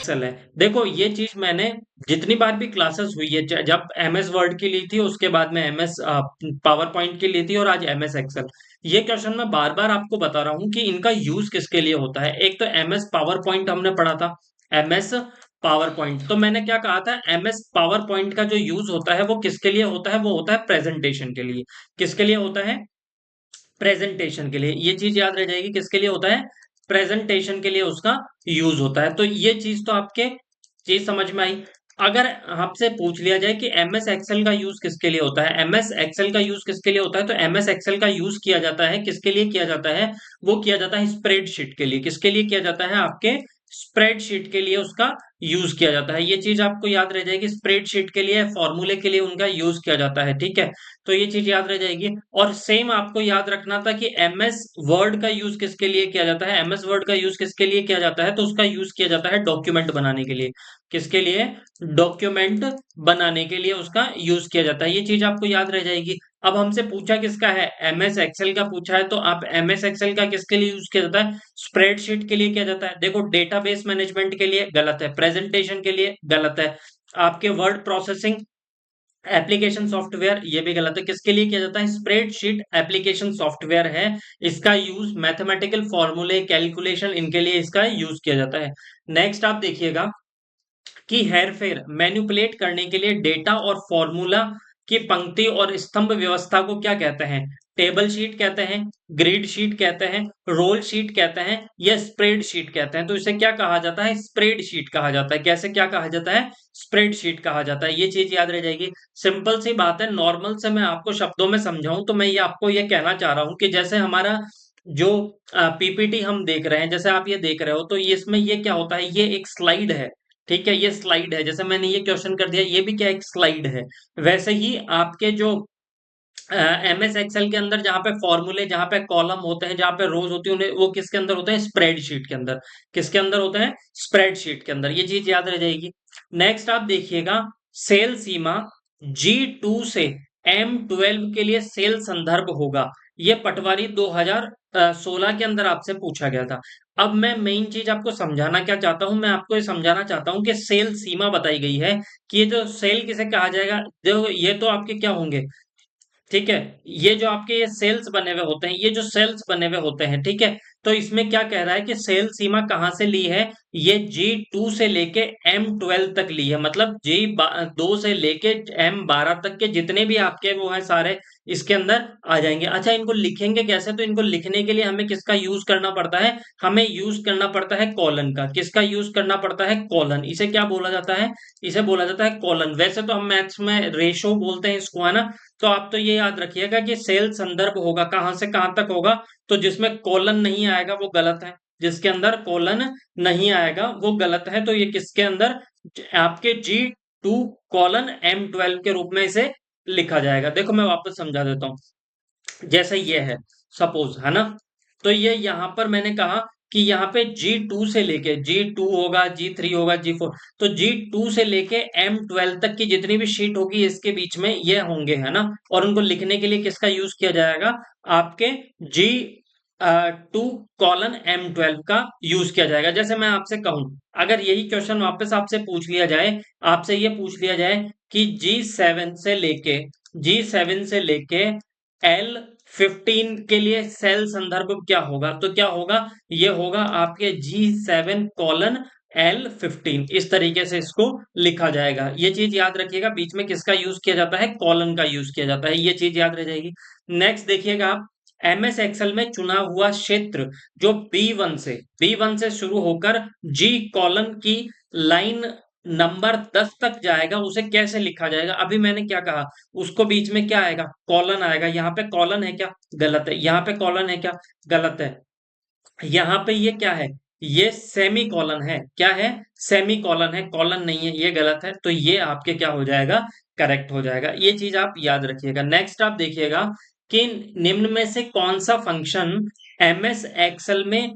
Excel है। देखो ये चीज मैंने जितनी बार भी क्लासेस हुई है, जब एमएस वर्ड की ली थी, उसके बाद में एमएस पावर पॉइंट की ली थी, और आज एमएस एक्सेल, ये क्वेश्चन मैं बार बार आपको बता रहा हूं कि इनका यूज किसके लिए होता है। एक तो एमएस पावर पॉइंट हमने पढ़ा था, एमएस पावर पॉइंट, तो मैंने क्या कहा था, एमएस पावर पॉइंट का जो यूज होता है वो किसके लिए होता है, वो होता है प्रेजेंटेशन के लिए। किसके लिए होता है, प्रेजेंटेशन के लिए। ये चीज याद रह जाएगी, किसके लिए होता है, प्रेजेंटेशन के लिए उसका यूज होता है। तो ये चीज तो आपके चीज समझ में आई। अगर आपसे पूछ लिया जाए कि एमएस एक्सेल का यूज किसके लिए होता है, एमएस एक्सेल का यूज किसके लिए होता है, तो एमएस एक्सेल का यूज किया जाता है, किसके लिए किया जाता है, वो किया जाता है स्प्रेडशीट के लिए। किसके लिए किया जाता है, आपके स्प्रेडशीट के लिए उसका यूज किया जाता है। ये चीज आपको याद रह जाएगी, स्प्रेडशीट के लिए, फॉर्मूले के लिए उनका यूज किया जाता है, ठीक है। तो ये चीज याद रह जाएगी। और सेम आपको याद रखना था कि एमएस वर्ड का यूज किसके लिए किया जाता है, एमएस वर्ड का यूज किसके लिए किया जाता है, तो उसका यूज किया जाता है डॉक्यूमेंट बनाने के लिए। किसके लिए, डॉक्यूमेंट बनाने के लिए उसका यूज किया जाता है। ये चीज आपको याद रह जाएगी। अब हमसे पूछा किसका है, एमएस एक्सेल का पूछा है, तो आप एमएस एक्सेल का किसके लिए यूज किया जाता है, स्प्रेडशीट के लिए किया जाता है। देखो डेटाबेस मैनेजमेंट के लिए गलत है, प्रेजेंटेशन के लिए गलत है, आपके वर्ड प्रोसेसिंग एप्लीकेशन सॉफ्टवेयर, ये भी गलत है। किसके लिए किया जाता है, स्प्रेडशीट एप्लीकेशन सॉफ्टवेयर है, इसका यूज मैथमेटिकल फॉर्मूले, कैलकुलेशन, इनके लिए इसका यूज किया जाता है। नेक्स्ट आप देखिएगा कि हेरफेर, मैनिपुलेट करने के लिए डेटा और फॉर्मूला की पंक्ति और स्तंभ व्यवस्था को क्या कहते हैं, टेबल शीट कहते हैं, ग्रिड शीट कहते हैं, रोल शीट कहते हैं, या स्प्रेड शीट कहते हैं। तो इसे क्या कहा जाता है, स्प्रेड शीट कहा जाता है। कैसे क्या कहा जाता है, स्प्रेड शीट कहा जाता है। ये चीज याद रह जाएगी। सिंपल सी बात है, नॉर्मल से मैं आपको शब्दों में समझाऊं तो मैं ये आपको ये कहना चाह रहा हूं कि जैसे हमारा जो पीपीटी हम देख रहे हैं, जैसे आप ये देख रहे हो, तो ये इसमें ये क्या होता है, ये एक स्लाइड है, ठीक है, ये स्लाइड है। जैसे मैंने ये क्वेश्चन कर दिया, ये भी क्या एक स्लाइड है। वैसे ही आपके जो एमएस एक्सेल के अंदर जहां पे फॉर्मूले, जहां पे कॉलम होते हैं, जहां पे रोज होती है, उन्हें वो किसके अंदर होते हैं, स्प्रेडशीट के अंदर। किसके अंदर होते हैं, स्प्रेडशीट के अंदर। ये चीज याद रह जाएगी। नेक्स्ट आप देखिएगा, सेल सीमा G2 से M12 के लिए सेल संदर्भ होगा। ये पटवारी 2016 के अंदर आपसे पूछा गया था। अब मैं मेन चीज आपको समझाना क्या चाहता हूं, मैं आपको ये समझाना चाहता हूं कि सेल सीमा बताई गई है, कि ये जो सेल किसे कहा जाएगा, जो ये तो आपके क्या होंगे, ठीक है, ये जो आपके ये सेल्स बने हुए होते हैं, ये जो सेल्स बने हुए होते हैं, ठीक है। तो इसमें क्या कह रहा है कि सेल सीमा कहां से ली है, ये G2 से लेके M12 तक ली है। मतलब G2 से लेके M12 तक के जितने भी आपके वो है सारे इसके अंदर आ जाएंगे। अच्छा, इनको लिखेंगे कैसे, तो इनको लिखने के लिए हमें किसका यूज करना पड़ता है, हमें यूज करना पड़ता है कॉलन का। किसका यूज करना पड़ता है, कॉलन। इसे क्या बोला जाता है, इसे बोला जाता है कॉलन। वैसे तो हम मैथ्स में रेशो बोलते हैं इसको, है ना। तो आप तो ये याद रखिएगा कि सेल संदर्भ होगा कहां से कहां तक होगा, तो जिसमें कोलन नहीं आएगा वो गलत है, जिसके अंदर कोलन नहीं आएगा वो गलत है। तो ये किसके अंदर, आपके G2:M12 के रूप में इसे लिखा जाएगा। देखो मैं वापस समझा देता हूं। जैसे ये है, सपोज, है ना, तो ये यहां पर मैंने कहा कि यहाँ पे G2 से लेके, G2 होगा, G3 होगा, G4, तो G2 से लेके M12 तक की जितनी भी शीट होगी इसके बीच में ये होंगे, है ना। और उनको लिखने के लिए किसका यूज किया जाएगा, आपके G2:M12 का यूज किया जाएगा। जैसे मैं आपसे कहूं, अगर यही क्वेश्चन वापस आपसे पूछ लिया जाए, आपसे ये पूछ लिया जाए कि G7 से लेके L15 के लिए सेल संदर्भ क्या होगा, तो क्या होगा, ये होगा आपके G7:L15। इस तरीके से इसको लिखा जाएगा। ये चीज याद रखिएगा, बीच में किसका यूज किया जाता है, कॉलन का यूज किया जाता है। ये चीज याद रह जाएगी। नेक्स्ट देखिएगा आप, एमएस एक्सेल में चुना हुआ क्षेत्र जो बी वन से शुरू होकर G: की लाइन नंबर 10 तक जाएगा, उसे कैसे लिखा जाएगा। अभी मैंने क्या कहा, उसको बीच में क्या आएगा, कॉलन आएगा। यहाँ पे कॉलन है क्या, गलत है। यहाँ पे कॉलन है क्या, गलत है। यहाँ पे ये क्या है, ये सेमी कॉलन है। क्या है, सेमी कॉलन है, कॉलन नहीं है, ये गलत है। तो ये आपके क्या हो जाएगा, करेक्ट हो जाएगा। ये चीज आप याद रखिएगा। नेक्स्ट आप देखिएगा कि निम्न में से कौन सा फंक्शन एमएस एक्सेल में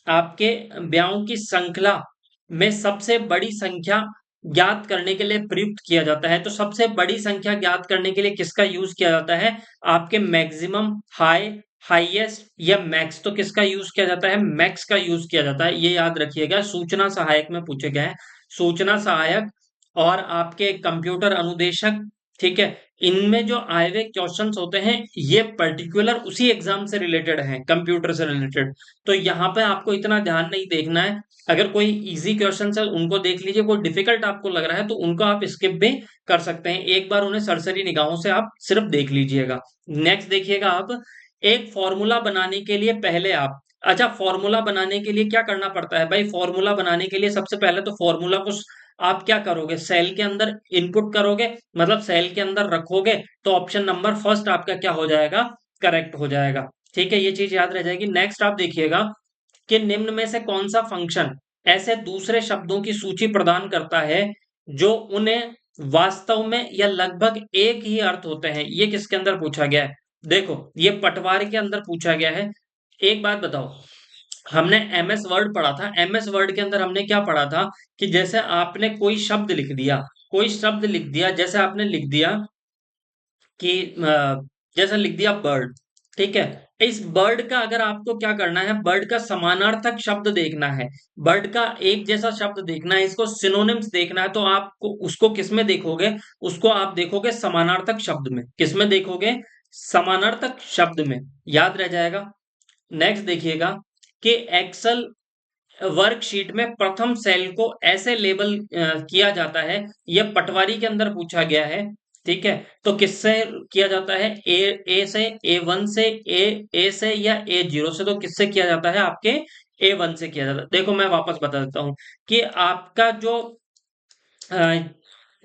आपके ब्याहों की श्रृंखला में सबसे बड़ी संख्या ज्ञात करने के लिए प्रयुक्त किया जाता है। तो सबसे बड़ी संख्या ज्ञात करने के लिए किसका यूज किया जाता है, आपके मैक्सिमम हाई हाईएस्ट या मैक्स, तो किसका यूज किया जाता है? मैक्स का यूज किया जाता है, ये याद रखिएगा। सूचना सहायक में पूछे गए हैं, सूचना सहायक और आपके कंप्यूटर अनुदेशक, ठीक है। इनमें जो आए हुए क्वेश्चंस होते हैं ये पर्टिकुलर उसी एग्जाम से रिलेटेड हैं, कंप्यूटर से रिलेटेड। तो यहाँ पे आपको इतना ध्यान नहीं देखना है। अगर कोई इजी क्वेश्चन है उनको देख लीजिए, कोई डिफिकल्ट आपको लग रहा है तो उनको आप स्किप भी कर सकते हैं, एक बार उन्हें सरसरी निगाहों से आप सिर्फ देख लीजिएगा। नेक्स्ट देखिएगा आप, एक फॉर्मूला बनाने के लिए पहले आप, अच्छा फॉर्मूला बनाने के लिए क्या करना पड़ता है भाई? फॉर्मूला बनाने के लिए सबसे पहले तो फॉर्मूला को आप क्या करोगे? सेल के अंदर इनपुट करोगे, मतलब सेल के अंदर रखोगे, तो ऑप्शन नंबर फर्स्ट आपका क्या हो जाएगा? करेक्ट हो जाएगा। ठीक है, ये चीज याद रह जाएगी। नेक्स्ट आप देखिएगा कि निम्न में से कौन सा फंक्शन ऐसे दूसरे शब्दों की सूची प्रदान करता है जो उन्हें वास्तव में या लगभग एक ही अर्थ होते हैं? ये किसके अंदर पूछा गया है? देखो, ये पटवारी के अंदर पूछा गया है। एक बात बताओ, हमने एमएस वर्ड पढ़ा था, एमएस वर्ड के अंदर हमने क्या पढ़ा था कि जैसे आपने कोई शब्द लिख दिया, कोई शब्द लिख दिया, जैसे आपने लिख दिया कि जैसे लिख दिया बर्ड, ठीक है। इस बर्ड का अगर आपको क्या करना है, बर्ड का समानार्थक शब्द देखना है, बर्ड का एक जैसा शब्द देखना है, इसको सिनोनिम्स देखना है, तो आपको उसको किस में देखोगे? उसको आप देखोगे समानार्थक शब्द में। किस में देखोगे? समानार्थक शब्द में, याद रह जाएगा। नेक्स्ट देखिएगा कि एक्सेल वर्कशीट में प्रथम सेल को ऐसे लेबल किया जाता है, यह पटवारी के अंदर पूछा गया है, ठीक है। तो किससे किया जाता है? ए से, A1 से, ए से या A0 से? तो किससे किया जाता है? आपके A1 से किया जाता है। देखो मैं वापस बता देता हूं कि आपका जो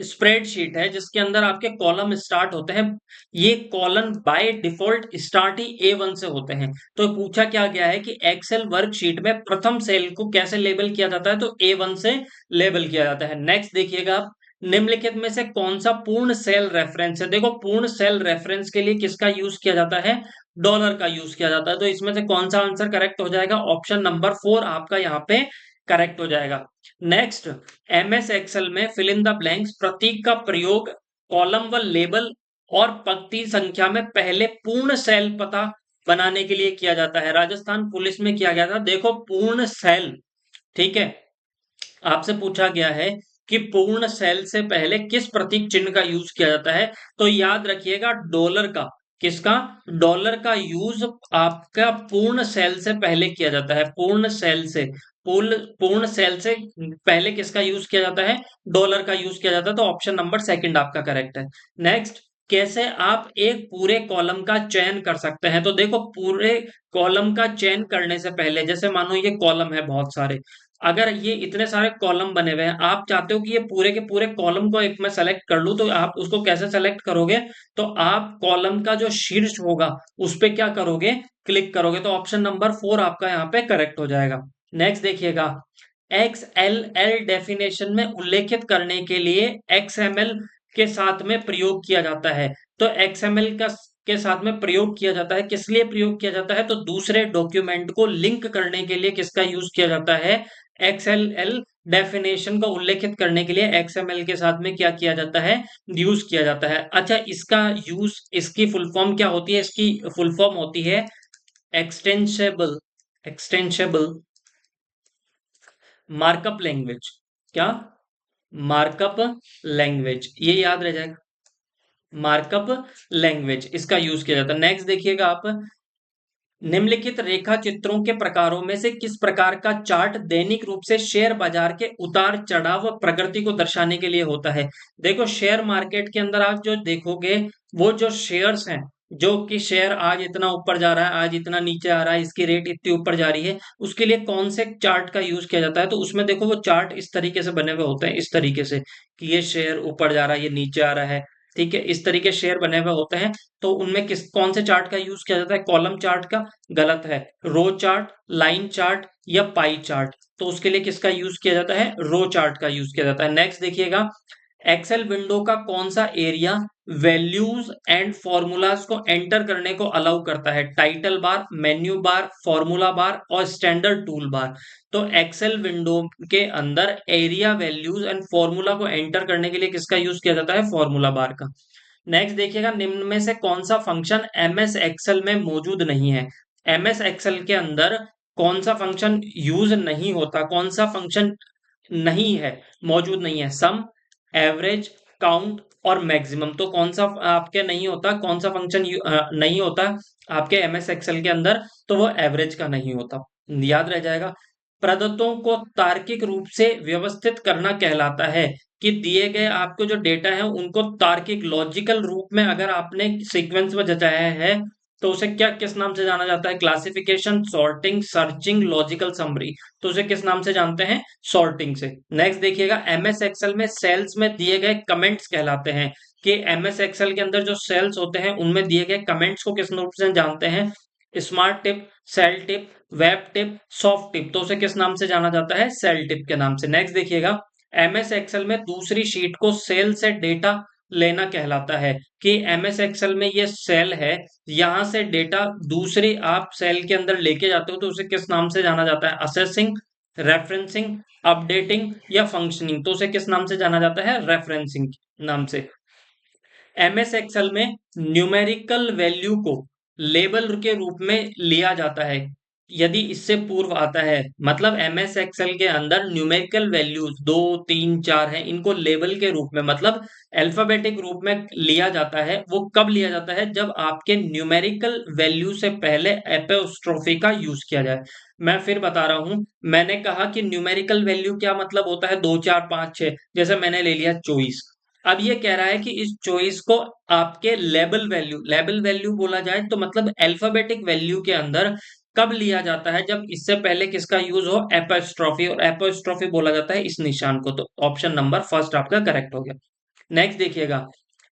स्प्रेडशीट है जिसके अंदर आपके कॉलम स्टार्ट होते हैं, ये column by default start he A1 से होते हैं। तो पूछा क्या गया है कि एक्सेल वर्कशीट में प्रथम सेल को कैसे लेबल किया जाता है? तो A1 से लेबल किया जाता है। नेक्स्ट देखिएगा आप, निम्नलिखित में से कौन सा पूर्ण सेल रेफरेंस है? देखो, पूर्ण सेल रेफरेंस के लिए किसका यूज किया जाता है? डॉलर का यूज किया जाता है। तो इसमें से कौन सा आंसर करेक्ट हो जाएगा? ऑप्शन नंबर 4 आपका यहाँ पे करेक्ट हो जाएगा। नेक्स्ट, एमएस एक्सेल में फिल इन द ब्लैंक्स प्रतीक का प्रयोग कॉलम व लेबल और पंक्ति संख्या में पहले पूर्ण सेल पता बनाने के लिए किया जाता है। राजस्थान पुलिस में किया गया था। देखो, पूर्ण सेल, ठीक है, आपसे पूछा गया है कि पूर्ण सेल से पहले किस प्रतीक चिन्ह का यूज किया जाता है? तो याद रखिएगा डॉलर का। किसका? डॉलर का यूज आपका पूर्ण सेल से पहले किया जाता है। पूर्ण सेल से, पूर्ण सेल से पहले किसका यूज किया जाता है? डॉलर का यूज किया जाता है। तो ऑप्शन नंबर सेकंड आपका करेक्ट है। नेक्स्ट, कैसे आप एक पूरे कॉलम का चयन कर सकते हैं? तो देखो, पूरे कॉलम का चयन करने से पहले, जैसे मानो ये कॉलम है बहुत सारे, अगर ये इतने सारे कॉलम बने हुए हैं, आप चाहते हो कि ये पूरे के पूरे कॉलम को एक में सेलेक्ट कर लूं, तो आप उसको कैसे सेलेक्ट करोगे? तो आप कॉलम का जो शीर्ष होगा उस पे क्या करोगे? क्लिक करोगे। तो ऑप्शन नंबर 4 आपका यहाँ पे करेक्ट हो जाएगा। नेक्स्ट देखिएगा, XLL डेफिनेशन में उल्लेखित करने के लिए XML के साथ में प्रयोग किया जाता है। तो XML का के साथ में प्रयोग किया जाता है, किस लिए प्रयोग किया जाता है? तो दूसरे डॉक्यूमेंट को लिंक करने के लिए किसका यूज किया जाता है? XLL डेफिनेशन को उल्लेखित करने के लिए XML के साथ में क्या किया जाता है? यूज किया जाता है। अच्छा, इसका यूज, इसकी फुल फॉर्म क्या होती है? इसकी फुल फॉर्म होती है एक्सटेंशेबल, एक्सटेंशेबल मार्कअप लैंग्वेज। क्या? मार्कअप लैंग्वेज, ये याद रह जाएगा। मार्कअप लैंग्वेज, इसका यूज किया जाता है। नेक्स्ट देखिएगा आप, निम्नलिखित रेखा चित्रों के प्रकारों में से किस प्रकार का चार्ट दैनिक रूप से शेयर बाजार के उतार चढ़ाव प्रगति को दर्शाने के लिए होता है? देखो, शेयर मार्केट के अंदर आप जो देखोगे, वो जो शेयर्स हैं, जो कि शेयर आज इतना ऊपर जा रहा है, आज इतना नीचे आ रहा है, इसकी रेट इतनी ऊपर जा रही है, उसके लिए कौन से चार्ट का यूज किया जाता है? तो उसमें देखो, वो चार्ट इस तरीके से बने हुए होते हैं, इस तरीके से कि ये शेयर ऊपर जा रहा है, ये नीचे आ रहा है, ठीक है, इस तरीके शेयर बने हुए होते हैं। तो उनमें किस कौन से चार्ट का यूज किया जाता है? कॉलम चार्ट का? गलत है। रो चार्ट, लाइन चार्ट या पाई चार्ट? तो उसके लिए किसका यूज किया जाता है? रो चार्ट का यूज किया जाता है। नेक्स्ट देखिएगा, एक्सेल विंडो का कौन सा एरिया वैल्यूज एंड फॉर्मूलाज को एंटर करने को अलाउ करता है? Title bar, menu bar, formula bar और स्टैंडर्ड टूल बार? तो एक्सेल विंडो के अंदर एरिया, वैल्यूज एंड फॉर्मूला को एंटर करने के लिए किसका यूज किया जाता है? फॉर्मूला बार का। नेक्स्ट देखिएगा, निम्न में से कौन सा फंक्शन एमएस एक्सेल में मौजूद नहीं है। एमएस एक्सेल के अंदर कौन सा फंक्शन यूज नहीं होता, कौन सा फंक्शन नहीं है, मौजूद नहीं है। सम, एवरेज, काउंट और मैक्सिमम। तो कौन सा आपके नहीं होता, कौन सा फंक्शन नहीं होता आपके एमएस एक्सेल के अंदर, तो वो एवरेज का नहीं होता, याद रह जाएगा। प्रदत्तों को तार्किक रूप से व्यवस्थित करना कहलाता है कि दिए गए आपको जो डेटा है उनको तार्किक लॉजिकल रूप में अगर आपने सीक्वेंस में जचाया है तो उसे क्या किस नाम से जाना जाता है? Classification, sorting, searching, logical summary. तो उसे किस नाम से जानते हैं? सॉर्टिंग से। नेक्स्ट देखिएगा, एमएस एक्सेल में सेल्स में दिए गए कमेंट्स कहलाते हैं कि एमएस एक्सेल के अंदर जो सेल्स होते हैं उनमें दिए गए कमेंट्स को किस रूप से जानते हैं? Smart tip, cell tip, web tip, soft tip. तो उसे किस नाम से जाना जाता है? सेल टिप के नाम से। नेक्स्ट देखिएगा, एमएस एक्सेल में दूसरी शीट को सेल से डेटा लेना कहलाता है कि एमएस एक्सेल में ये सेल है, यहां से डेटा दूसरे आप सेल के अंदर लेके जाते हो तो उसे किस नाम से जाना जाता है? असेसिंग, रेफरेंसिंग, अपडेटिंग या फंक्शनिंग। तो उसे किस नाम से जाना जाता है? रेफरेंसिंग नाम से। एमएस एक्सेल में न्यूमेरिकल वैल्यू को लेबल के रूप में लिया जाता है यदि इससे पूर्व आता है। मतलब एमएस एक्सेल के अंदर न्यूमेरिकल वैल्यूज 2, 3, 4 हैं, इनको लेबल के रूप में मतलब अल्फाबेटिक रूप में लिया जाता है। वो कब लिया जाता है? जब आपके न्यूमेरिकल वैल्यू से पहले एपोस्ट्रोफी का यूज किया जाए। मैं फिर बता रहा हूं, मैंने कहा कि न्यूमेरिकल वैल्यू क्या मतलब होता है? 2, 4, 5, 6। जैसे मैंने ले लिया 24, अब ये कह रहा है कि इस चॉइस को आपके लेबल वैल्यू बोला जाए तो मतलब अल्फाबेटिक वैल्यू के अंदर कब लिया जाता है? जब इससे पहले किसका यूज हो? एपोस्ट्रोफी। और एपोस्ट्रोफी बोला जाता है इस निशान को। तो ऑप्शन नंबर फर्स्ट आपका करेक्ट हो गया। नेक्स्ट देखिएगा,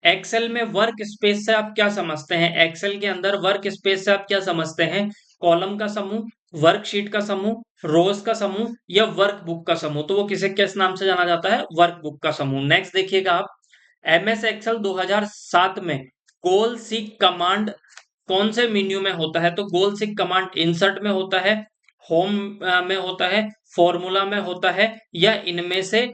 एक्सेल में वर्क स्पेस से आप क्या समझते हैं? एक्सेल के अंदर वर्क स्पेस से आप क्या समझते हैं? कॉलम का समूह, वर्कशीट का समूह, रोज का समूह या वर्क बुक का समूह। तो वो किसे किस नाम से जाना जाता है? वर्क बुक का समूह। नेक्स्ट देखिएगा आप, एमएस एक्सेल 2007 में गोल सीक कमांड कौन से मेन्यू में होता है? तो गोल सीक कमांड इंसर्ट में होता है, होम में होता है, फॉर्मूला में होता है या इनमें से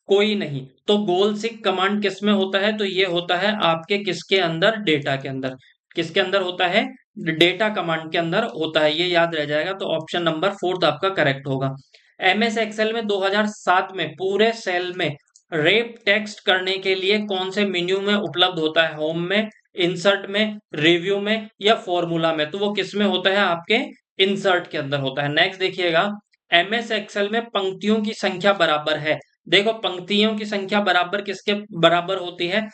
कोई नहीं। तो गोल सीक कमांड किस में होता है? तो ये होता है आपके किसके अंदर? डेटा के अंदर। किसके अंदर होता है? डेटा कमांड के अंदर होता है, ये याद रह जाएगा। तो ऑप्शन नंबर फोर्थ आपका करेक्ट होगा। एमएस एक्सेल में 2007 में पूरे सेल में रेप टेक्स्ट करने के लिए कौन से मेन्यू में उपलब्ध होता है? होम में, इंसर्ट में, रिव्यू में या फॉर्मूला में। तो वो किस में होता है? आपके इंसर्ट के अंदर होता है। नेक्स्ट देखिएगा, एमएस एक्सेल में पंक्तियों की संख्या बराबर है। देखो पंक्तियों की संख्या बराबर किसके बराबर होती है?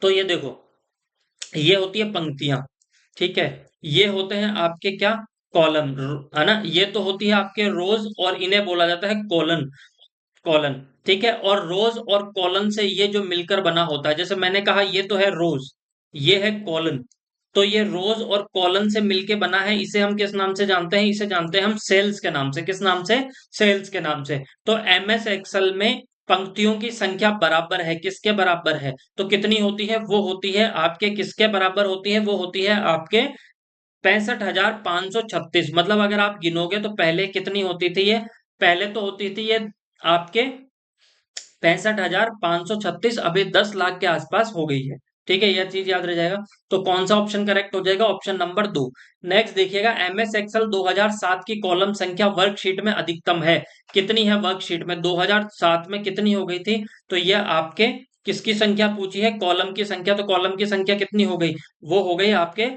तो ये देखो, ये होती है पंक्तियां, ठीक है। ये होते हैं आपके क्या? कॉलम, है ना। ये तो होती है आपके रोज और इन्हें बोला जाता है कॉलन। कॉलन, ठीक है। और रोज और कॉलन से ये जो मिलकर बना होता है, जैसे मैंने कहा ये तो है रोज, ये है कॉलन। तो ये रोज और कॉलन से मिलके बना है, इसे हम किस नाम से जानते हैं? इसे जानते हैं हम सेल्स के नाम से। किस नाम से? सेल्स के नाम से। तो एमएस एक्सेल में पंक्तियों की संख्या बराबर है, किसके बराबर है? तो कितनी होती है? वो होती है आपके किसके बराबर होती है? वो होती है आपके 65,536। मतलब अगर आप गिनोगे तो पहले कितनी होती थी ये? पहले तो होती थी ये आपके 65,536, अभी 10 लाख के आसपास हो गई है। ठीक है, यह चीज याद रह जाएगा। तो कौन सा ऑप्शन करेक्ट हो जाएगा? Option number 2। नेक्स्ट देखिएगा, एमएस एक्सेल 2007 की कॉलम संख्या वर्कशीट में अधिकतम है। कितनी है वर्कशीट में? 2007 में कितनी हो गई थी? तो यह आपके किसकी संख्या पूछी है? कॉलम की संख्या। तो कॉलम की संख्या कितनी हो गई? वो हो गई आपके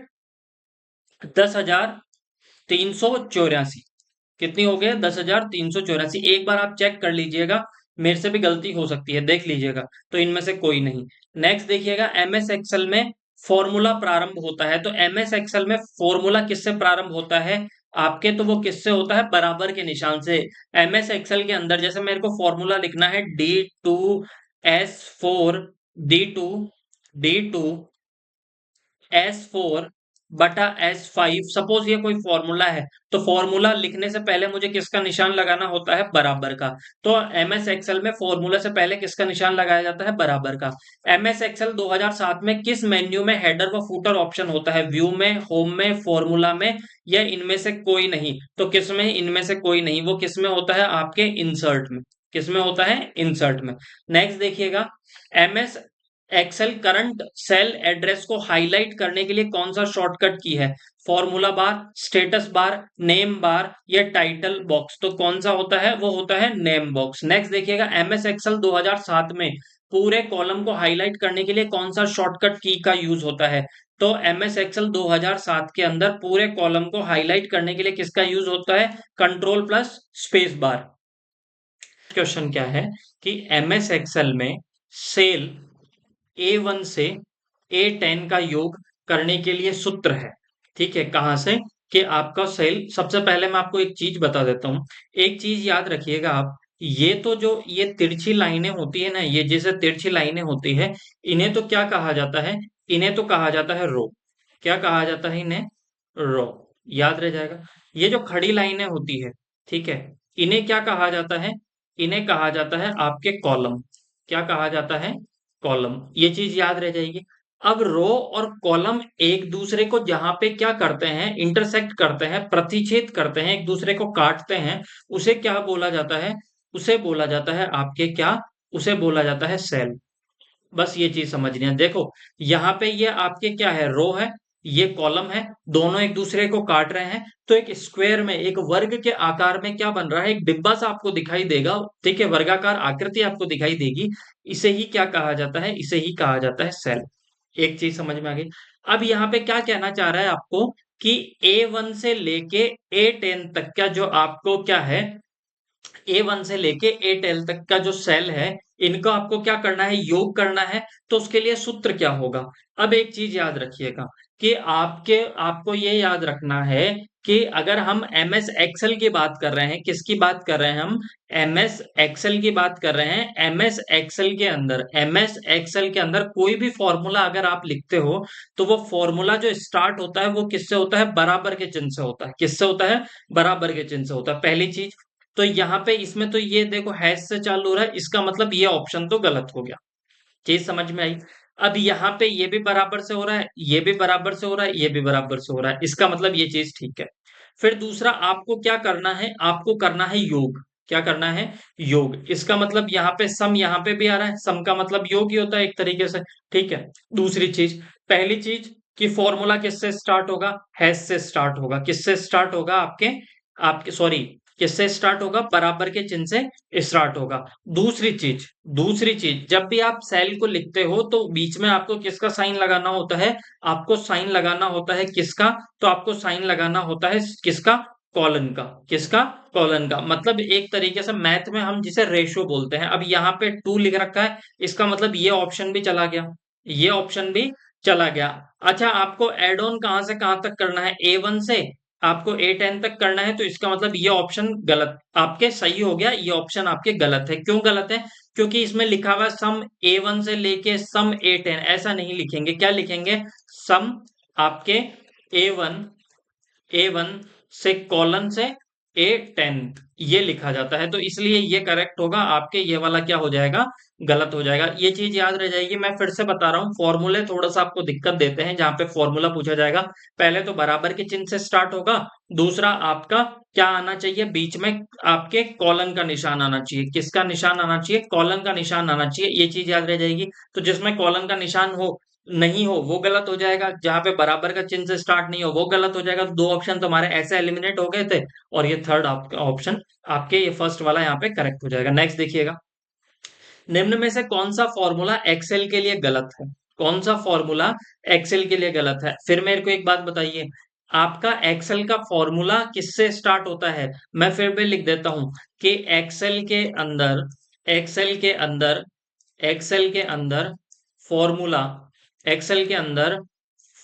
10,384। कितनी हो गई? 10,384। एक बार आप चेक कर लीजिएगा, मेरे से भी गलती हो सकती है, देख लीजिएगा। तो इनमें से कोई नहीं। नेक्स्ट देखिएगा, एमएस एक्सेल में फॉर्मूला प्रारंभ होता है। तो एमएस एक्सेल में फॉर्मूला किससे प्रारंभ होता है आपके? तो वो किससे होता है? बराबर के निशान से। एमएस एक्सेल के अंदर जैसे मेरे को फॉर्मूला लिखना है D2S4, D2S4 बटा S5, सपोज ये कोई फॉर्मूला है। तो फॉर्मूला लिखने से पहले मुझे किसका निशान लगाना होता है? बराबर का। तो एमएस एक्सेल में फॉर्मूला से पहले किसका निशान लगाया जाता है? बराबर का। एमएस एक्सेल 2007 में किस मेन्यू में हेडर व फुटर ऑप्शन होता है? व्यू में, होम में, फॉर्मूला में या इनमें से कोई नहीं? तो किसमें? इनमें से कोई नहीं। वो किसमें होता है? आपके इंसर्ट में। किसमें होता है? इंसर्ट में। नेक्स्ट देखिएगा, MS Excel current cell address को हाईलाइट करने के लिए कौन सा शॉर्टकट की है? Formula bar, status bar, name bar या टाइटल बॉक्स? तो कौन सा होता है? वो होता है नेम बॉक्स। नेक्स्ट देखिएगा, एमएस एक्सेल 2007 में पूरे कॉलम को हाईलाइट करने के लिए कौन सा शॉर्टकट की का यूज होता है? तो एमएस एक्सेल 2007 के अंदर पूरे कॉलम को हाईलाइट करने के लिए किसका यूज होता है? कंट्रोल प्लस स्पेस बार। क्वेश्चन क्या है कि एमएस एक्सेल में सेल A1 से A10 का योग करने के लिए सूत्र है। ठीक है, कहां से? कि आपका सेल, सबसे पहले मैं आपको एक चीज बता देता हूं। एक चीज याद रखिएगा आप, ये तो जो ये तिरछी लाइनें होती है ना, ये जैसे तिरछी लाइनें होती है, इन्हें तो क्या कहा जाता है? इन्हें तो कहा जाता है रो। क्या कहा जाता है इन्हें? रो। याद रह जाएगा। ये जो खड़ी लाइनें होती है, ठीक है, इन्हें क्या कहा जाता है? इन्हें कहा जाता है आपके कॉलम। क्या कहा जाता है? कॉलम। ये चीज याद रह जाएगी। अब रो और कॉलम एक दूसरे को जहां पे क्या करते हैं, इंटरसेक्ट करते हैं, प्रतिच्छेद करते हैं, एक दूसरे को काटते हैं, उसे क्या बोला जाता है? उसे बोला जाता है आपके क्या? उसे बोला जाता है सेल। बस ये चीज समझनी है। देखो, यहाँ पे ये आपके क्या है? रो है, ये कॉलम है, दोनों एक दूसरे को काट रहे हैं, तो एक स्क्वायर में, एक वर्ग के आकार में क्या बन रहा है? एक डिब्बा सा आपको दिखाई देगा। ठीक है, वर्गाकार आकृति आपको दिखाई देगी। इसे ही क्या कहा जाता है? इसे ही कहा जाता है सेल। एक चीज समझ में आ गई। अब यहाँ पे क्या कहना चाह रहा है आपको कि A1 से लेके A10 तक का जो आपको क्या है, A1 से लेके A10 तक का जो सेल है, इनको आपको क्या करना है? योग करना है। तो उसके लिए सूत्र क्या होगा? अब एक चीज याद रखिएगा कि आपको ये याद रखना है कि अगर हम एमएस एक्सेल की बात कर रहे हैं, किसकी बात कर रहे हैं हम? एमएस एक्सेल की बात कर रहे हैं। एमएस एक्सेल के अंदर कोई भी फॉर्मूला अगर आप लिखते हो, तो वो फॉर्मूला जो स्टार्ट होता है वो किससे होता है? बराबर के चिन्ह से होता है। किससे होता है? बराबर के चिन्ह से होता है, पहली चीज। तो यहाँ पे इसमें तो ये देखो हैश से चालू हो रहा है, इसका मतलब ये ऑप्शन तो गलत हो गया। चीज समझ में आई? अब यहाँ पे ये भी बराबर से हो रहा है, ये भी बराबर से हो रहा है, ये भी बराबर से हो रहा है, इसका मतलब ये चीज ठीक है। फिर दूसरा आपको क्या करना है? आपको करना है योग। क्या करना है? योग। इसका मतलब यहाँ पे सम यहाँ पे भी आ रहा है, सम का मतलब योग ही होता है एक तरीके से। ठीक है। दूसरी चीज, पहली चीज कि फॉर्मूला किससे स्टार्ट होगा? हैश से स्टार्ट होगा। किससे स्टार्ट होगा? आपके आपके सॉरी, किससे स्टार्ट होगा? बराबर के चिन्ह से स्टार्ट होगा। दूसरी चीज, जब भी आप सेल को लिखते हो तो बीच में आपको किसका साइन लगाना होता है? आपको साइन लगाना होता है किसका? तो आपको साइन लगाना होता है किसका? कॉलन का। किसका? कॉलन का। मतलब एक तरीके से मैथ में हम जिसे रेशो बोलते हैं। अब यहाँ पे 2 लिख रखा है, इसका मतलब ये ऑप्शन भी चला गया, ये ऑप्शन भी चला गया। अच्छा, आपको एड ऑन कहां से कहां तक करना है? A1 से आपको A10 तक करना है, तो इसका मतलब ये ऑप्शन गलत आपके सही हो गया, ये ऑप्शन आपके गलत है। क्यों गलत है? क्योंकि इसमें लिखा हुआ है सम A1 से लेके सम A10, ऐसा नहीं लिखेंगे। क्या लिखेंगे? सम आपके A1 A1 से कॉलन से A10, ये लिखा जाता है। तो इसलिए ये करेक्ट होगा आपके, ये वाला क्या हो जाएगा? गलत हो जाएगा। ये चीज याद रह जाएगी। मैं फिर से बता रहा हूँ, फॉर्मूले थोड़ा सा आपको दिक्कत देते हैं जहां पे फॉर्मूला पूछा जाएगा। पहले तो बराबर के चिन्ह से स्टार्ट होगा। दूसरा आपका क्या आना चाहिए? बीच में आपके कॉलन का निशान आना चाहिए। किसका निशान आना चाहिए? कॉलन का निशान आना चाहिए। ये चीज याद रह जाएगी। तो जिसमें कॉलन का निशान हो नहीं हो वो गलत हो जाएगा, जहां पे बराबर का चिन्ह से स्टार्ट नहीं हो वो गलत हो जाएगा। तो दो ऑप्शन तुम्हारे ऐसे एलिमिनेट हो गए थे, और ये थर्ड आपका ऑप्शन, आपके ये फर्स्ट वाला यहाँ पे करेक्ट हो जाएगा। नेक्स्ट देखिएगा, निम्न में से कौन सा फॉर्मूला एक्सेल के लिए गलत है? कौन सा फॉर्मूला एक्सेल के लिए गलत है? फिर मेरे को एक बात बताइए, आपका एक्सेल का फॉर्मूला किससे स्टार्ट होता है? मैं फिर भी लिख देता हूं कि एक्सेल के अंदर एक्सेल के अंदर फॉर्मूला एक्सेल के अंदर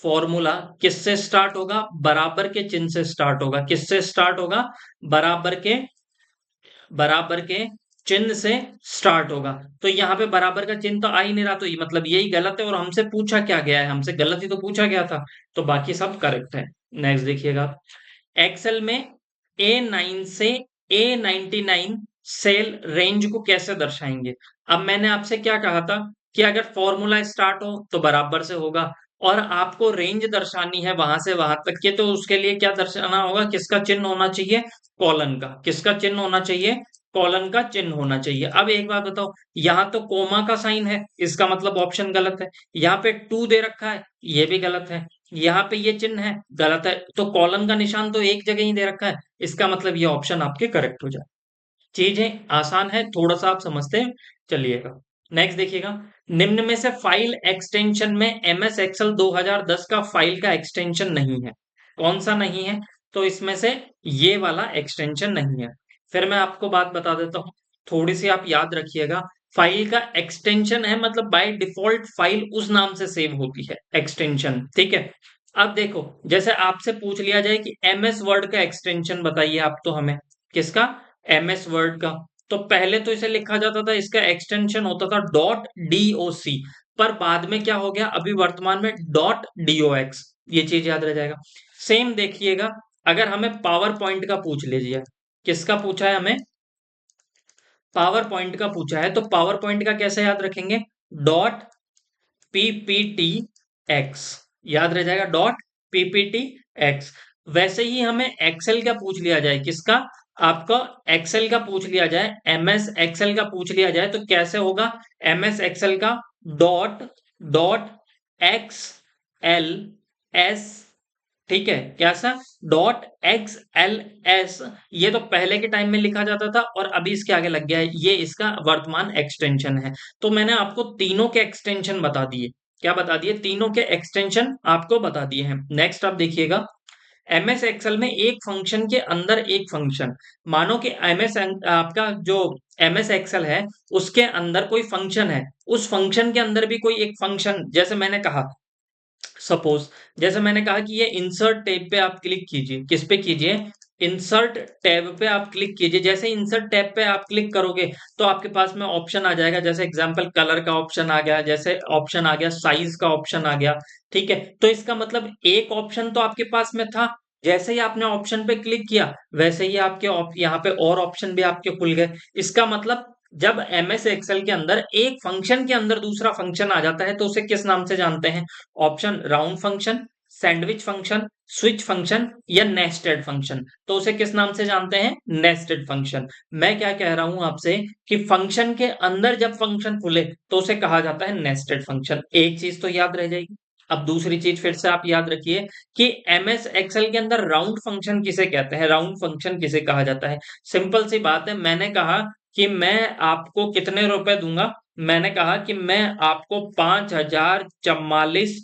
फॉर्मूला किससे स्टार्ट होगा? बराबर के चिन्ह से स्टार्ट होगा। किससे स्टार्ट होगा? बराबर के बराबर के चिन्ह से स्टार्ट होगा। तो यहाँ पे बराबर का चिन्ह तो आ ही नहीं रहा, तो ये मतलब यही गलत है। और हमसे पूछा क्या गया है? हमसे गलत ही तो पूछा गया था, तो बाकी सब करेक्ट है। नेक्स्ट देखिएगा, एक्सेल में A9 से A99 सेल रेंज को कैसे दर्शाएंगे? अब मैंने आपसे क्या कहा था कि अगर फॉर्मूला स्टार्ट हो तो बराबर से होगा, और आपको रेंज दर्शानी है वहां से वहां तक के, तो उसके लिए क्या दर्शाना होगा? किसका चिन्ह होना चाहिए? कॉलन का। किसका चिन्ह होना चाहिए? कॉलन का चिन्ह होना चाहिए। अब एक बात बताओ, यहाँ तो कोमा का साइन है, इसका मतलब ऑप्शन गलत है। यहाँ पे टू दे रखा है, ये भी गलत है। यहाँ पे ये चिन्ह है, गलत है। तो कॉलन का निशान तो एक जगह ही दे रखा है, इसका मतलब ये ऑप्शन आपके करेक्ट हो जाए। चीजें आसान है, थोड़ा सा आप समझते चलिएगा। नेक्स्ट देखिएगा, निम्न में से फाइल एक्सटेंशन में एमएस एक्सेल 2010 का फाइल का एक्सटेंशन नहीं है। कौन सा नहीं है? तो इसमें से ये वाला एक्सटेंशन नहीं है। फिर मैं आपको बात बता देता हूं, थोड़ी सी आप याद रखिएगा। फाइल का एक्सटेंशन है मतलब बाय डिफॉल्ट फाइल उस नाम से सेव होती है, एक्सटेंशन, ठीक है। अब देखो, जैसे आपसे पूछ लिया जाए कि एमएस वर्ड का एक्सटेंशन बताइए आप, तो हमें किसका? एमएस वर्ड का। तो पहले तो इसे लिखा जाता था, इसका एक्सटेंशन होता था डॉट डीओसी, पर बाद में क्या हो गया, अभी वर्तमान में डॉट डीओएक्स। ये चीज याद रह जाएगा। सेम देखिएगा, अगर हमें पावर पॉइंट का पूछ लीजिए, किसका पूछा है हमें? पावर पॉइंट का पूछा है, तो पावर पॉइंट का कैसे याद रखेंगे? डॉट पीपीटी एक्स, याद रह जाएगा, डॉट पीपीटी एक्स। वैसे ही हमें एक्सेल का पूछ लिया जाए, किसका? आपका एक्सेल का पूछ लिया जाए, एमएस एक्सेल का पूछ लिया जाए, तो कैसे होगा? एमएस एक्सेल का dot dot x L S, ठीक है, कैसा? Dot x L S. ये तो पहले के टाइम में लिखा जाता था और अभी इसके आगे लग गया है, ये इसका वर्तमान एक्सटेंशन है। तो मैंने आपको तीनों के एक्सटेंशन बता दिए। क्या बता दिए? तीनों के एक्सटेंशन आपको बता दिए हैं। नेक्स्ट आप देखिएगा, एमएस एक्सेल में एक फंक्शन के अंदर एक फंक्शन, मानो कि एमएस आपका जो एमएस एक्सेल है उसके अंदर कोई फंक्शन है, उस फंक्शन के अंदर भी कोई एक फंक्शन, जैसे मैंने कहा, सपोज जैसे मैंने कहा कि ये इंसर्ट टैब पे आप क्लिक कीजिए, किस पे कीजिए? इंसर्ट टैब पे आप क्लिक कीजिए। जैसे इंसर्ट टैब पे आप क्लिक करोगे तो आपके पास में ऑप्शन आ जाएगा, जैसे एग्जांपल कलर का ऑप्शन आ गया, जैसे ऑप्शन आ गया साइज का ऑप्शन आ गया, ठीक है। तो इसका मतलब एक ऑप्शन तो आपके पास में था, जैसे ही आपने ऑप्शन पे क्लिक किया वैसे ही आपके यहाँ पे और ऑप्शन भी आपके खुल गए। इसका मतलब जब एमएस एक्सेल के अंदर एक फंक्शन के अंदर दूसरा फंक्शन आ जाता है तो उसे किस नाम से जानते हैं? Option round function, sandwich function, switch function या नेस्टेड फंक्शन। तो उसे किस नाम से जानते हैं? Nested function. मैं क्या कह रहा हूं आपसे कि फंक्शन के अंदर जब फंक्शन खुले तो उसे कहा जाता है नेस्टेड फंक्शन। एक चीज तो याद रह जाएगी। अब दूसरी चीज फिर से आप याद रखिए कि एमएस एक्सेल के अंदर राउंड फंक्शन किसे कहते हैं, राउंड फंक्शन किसे कहा जाता है? सिंपल सी बात है, मैंने कहा कि मैं आपको कितने रुपए दूंगा, मैंने कहा कि मैं आपको 5,044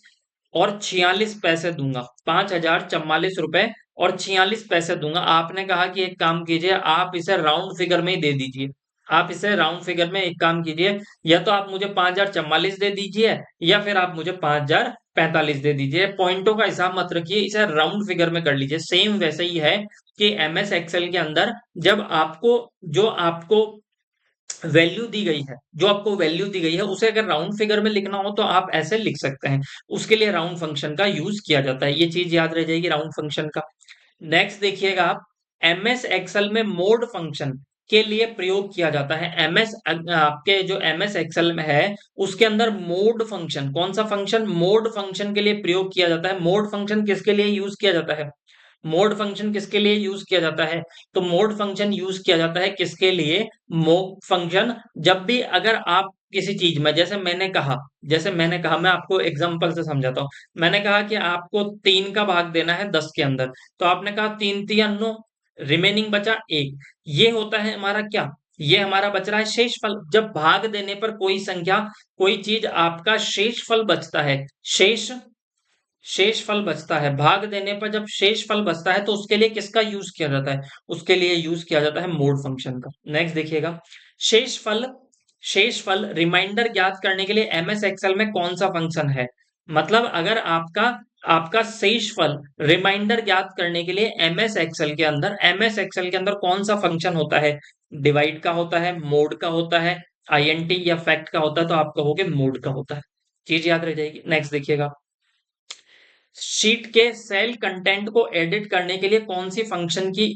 और 46 पैसे दूंगा, 5,044 रुपए और 46 पैसे दूंगा। आपने कहा कि एक काम कीजिए, आप इसे राउंड फिगर में ही दे दीजिए। आप इसे राउंड फिगर में एक काम कीजिए, या तो आप मुझे 5,044 दे दीजिए या फिर आप मुझे 5,045 दे दीजिए। पॉइंटों का हिसाब मत रखिए, इसे राउंड फिगर में कर लीजिए। सेम वैसे ही है कि एमएस एक्सेल के अंदर जब आपको जो आपको वैल्यू दी गई है, जो आपको वैल्यू दी गई है उसे अगर राउंड फिगर में लिखना हो तो आप ऐसे लिख सकते हैं। उसके लिए राउंड फंक्शन का यूज किया जाता है, ये चीज याद रह जाएगी राउंड फंक्शन का। नेक्स्ट देखिएगा आप, एमएस एक्सेल में मोड फंक्शन के लिए प्रयोग किया जाता है। एमएस आपके जो एमएस एक्सेल में है उसके अंदर मोड फंक्शन, कौन सा फंक्शन? मोड फंक्शन के लिए प्रयोग किया जाता है। मोड फंक्शन किसके लिए यूज किया जाता है? मोड फंक्शन किसके लिए यूज किया जाता है? तो मोड फंक्शन यूज किया जाता है किसके लिए? मोड फंक्शन जब भी अगर आप किसी चीज में, जैसे मैंने कहा मैं आपको एग्जांपल से समझाता हूँ। मैंने कहा कि आपको 3 का भाग देना है 10 के अंदर, तो आपने कहा 3 3 9, रिमेनिंग बचा 1। ये होता है हमारा क्या? ये हमारा बच रहा है शेषफल। जब भाग देने पर कोई संख्या, कोई चीज आपका शेषफल बचता है, शेष शेष फल बचता है, भाग देने पर जब शेष फल बचता है तो उसके लिए किसका यूज किया जाता है? उसके लिए यूज किया जाता है मोड फंक्शन का। नेक्स्ट देखिएगा, शेष फल शेष फल रिमाइंडर ज्ञात करने के लिए एमएस एक्सेल में कौन सा फंक्शन है? मतलब अगर आपका आपका शेष फल रिमाइंडर ज्ञात करने के लिए एमएस एक्सेल के अंदर कौन सा फंक्शन होता है? डिवाइड का होता है, मोड का होता है, आईएनटी या फैक्ट का होता है, तो आप कहोगे मोड का होता है। चीज याद रह जाएगी। नेक्स्ट देखिएगा, शीट के सेल कंटेंट को एडिट करने के लिए कौन सी फंक्शन की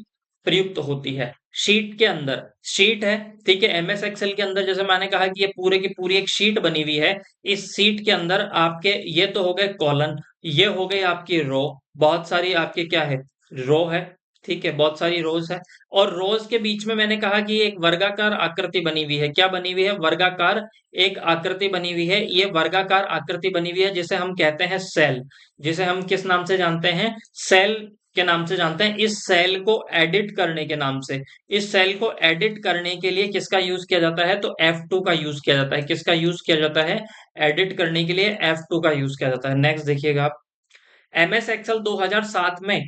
प्रयुक्त होती है? शीट के अंदर, शीट है, ठीक है, एमएस एक्सेल के अंदर जैसे मैंने कहा कि ये पूरे की पूरी एक शीट बनी हुई है। इस शीट के अंदर आपके ये तो हो गए कॉलम, ये हो गई आपकी रो, बहुत सारी आपके क्या है, रो है, ठीक है, बहुत सारी रोज है। और रोज के बीच में मैंने कहा कि एक वर्गाकार आकृति बनी हुई है। क्या बनी हुई है? वर्गाकार एक आकृति बनी हुई है। ये वर्गाकार आकृति बनी हुई है जिसे हम कहते हैं सेल। जिसे हम किस नाम से जानते हैं? सेल के नाम से जानते हैं। इस सेल को एडिट करने के नाम से, इस सेल को एडिट करने के लिए किसका यूज किया जाता है? तो F2 का यूज किया जाता है। किसका यूज किया जाता है? एडिट करने के लिए F2 का यूज किया जाता है। नेक्स्ट देखिएगा आप, MS एक्सेल 2007 में